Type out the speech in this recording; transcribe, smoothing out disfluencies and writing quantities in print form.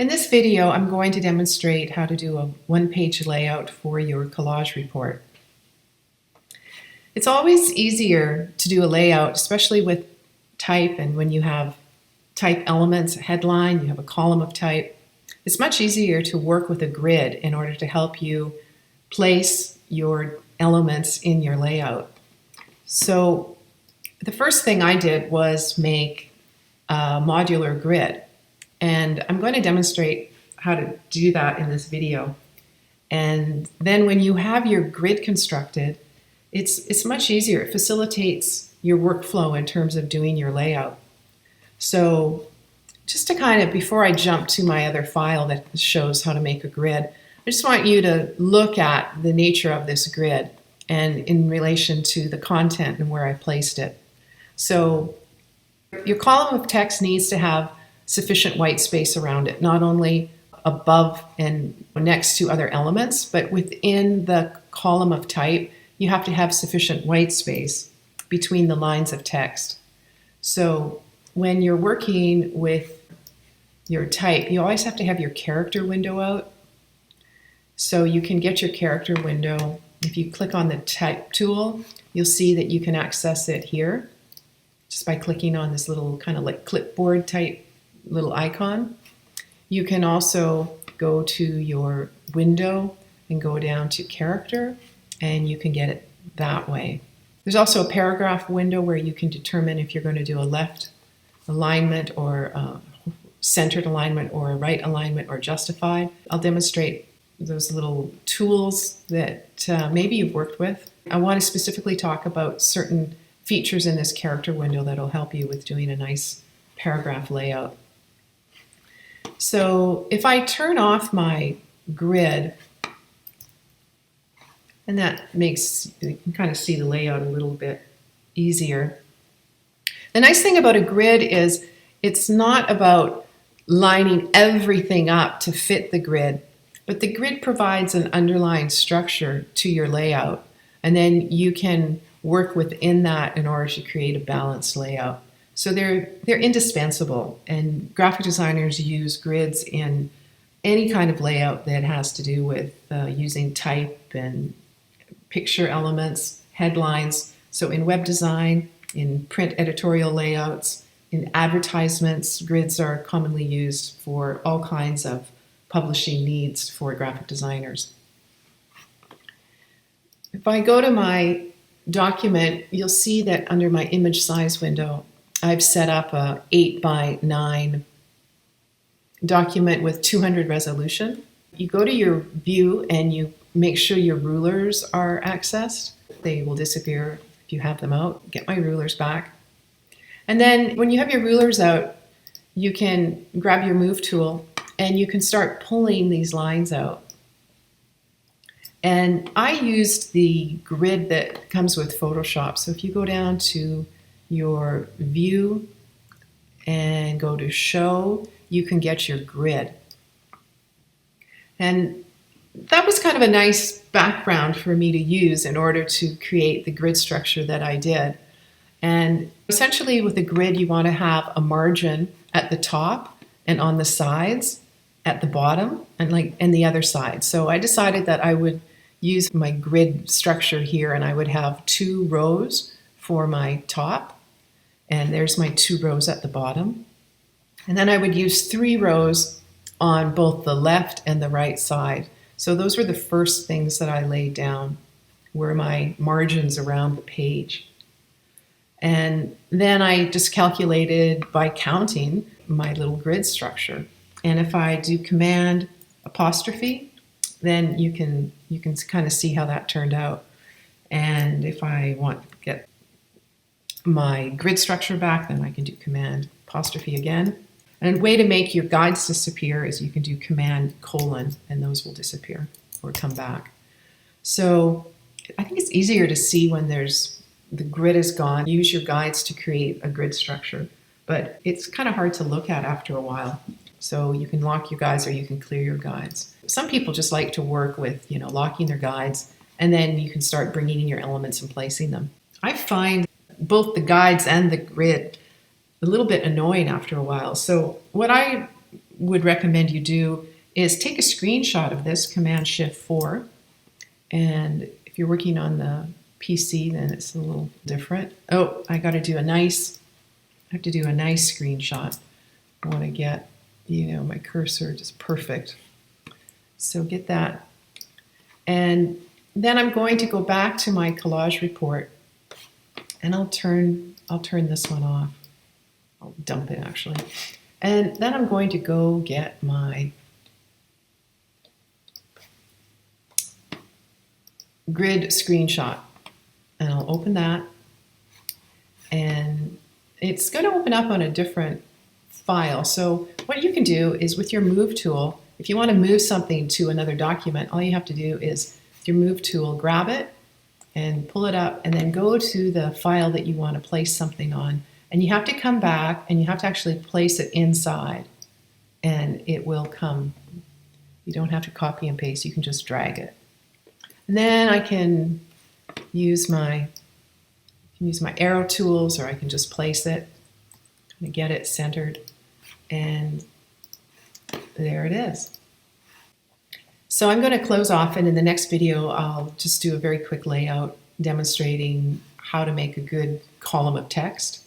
In this video, I'm going to demonstrate how to do a one-page layout for your collage report. It's always easier to do a layout, especially with type, and when you have type elements, a headline, you have a column of type. It's much easier to work with a grid in order to help you place your elements in your layout. So the first thing I did was make a modular grid. And I'm going to demonstrate how to do that in this video. And then when you have your grid constructed, it's much easier. It facilitates your workflow in terms of doing your layout. So just to kind of, before I jump to my other file that shows how to make a grid, I just want you to look at the nature of this grid and in relation to the content and where I placed it. So your column of text needs to have sufficient white space around it, not only above and next to other elements, but within the column of type, you have to have sufficient white space between the lines of text. So when you're working with your type, you always have to have your character window out. So you can get your character window. If you click on the type tool, you'll see that you can access it here just by clicking on this little kind of like clipboard type little icon. You can also go to your window and go down to character, and you can get it that way. There's also a paragraph window where you can determine if you're going to do a left alignment or centered alignment or a right alignment or justified. I'll demonstrate those little tools that maybe you've worked with. I want to specifically talk about certain features in this character window that'll help you with doing a nice paragraph layout. So if I turn off my grid, and that makes, you can kind of see the layout a little bit easier. The nice thing about a grid is it's not about lining everything up to fit the grid, but the grid provides an underlying structure to your layout, and then you can work within that in order to create a balanced layout. So they're indispensable, and graphic designers use grids in any kind of layout that has to do with using type and picture elements, headlines. So in web design, in print editorial layouts, in advertisements, grids are commonly used for all kinds of publishing needs for graphic designers. If I go to my document, you'll see that under my image size window, I've set up a 8:9 document with 200 resolution. You go to your view and you make sure your rulers are accessed. They will disappear if you have them out. Get my rulers back. And then when you have your rulers out, you can grab your move tool and you can start pulling these lines out. And I used the grid that comes with Photoshop. So if you go down to your view and go to show, you can get your grid. And that was kind of a nice background for me to use in order to create the grid structure that I did. And essentially with a grid, you want to have a margin at the top and on the sides, at the bottom, and the other side. So I decided that I would use my grid structure here, and I would have 2 rows for my top, and there's my 2 rows at the bottom. And then I would use 3 rows on both the left and the right side. So those were the first things that I laid down, were my margins around the page. And then I just calculated by counting my little grid structure. And if I do Command apostrophe, then you can kind of see how that turned out. And if I want to get my grid structure back, then I can do Command apostrophe again. And a way to make your guides disappear is you can do Command colon, and those will disappear or come back. So I think it's easier to see when the grid is gone. Use your guides to create a grid structure, but it's kind of hard to look at after a while. So you can lock your guides or you can clear your guides. Some people just like to work with, locking their guides, and then you can start bringing in your elements and placing them. I find both the guides and the grid a little bit annoying after a while. So what I would recommend you do is take a screenshot of this, Command-Shift-4, and if you're working on the PC, then it's a little different. Oh, I have to do a nice screenshot. I want to get, my cursor just perfect. So get that. And then I'm going to go back to my collage report, and I'll turn this one off. I'll dump it actually. And then I'm going to go get my grid screenshot, and I'll open that, and it's going to open up on a different file. So what you can do is with your move tool, if you want to move something to another document, all you have to do is with your move tool, grab it and pull it up, and then go to the file that you want to place something on, and you have to come back and you have to actually place it inside, and it will come. You don't have to copy and paste, you can just drag it. And then I can use my arrow tools, or I can just place it, kind of get it centered, and there it is. So I'm going to close off, and in the next video I'll just do a very quick layout demonstrating how to make a good column of text.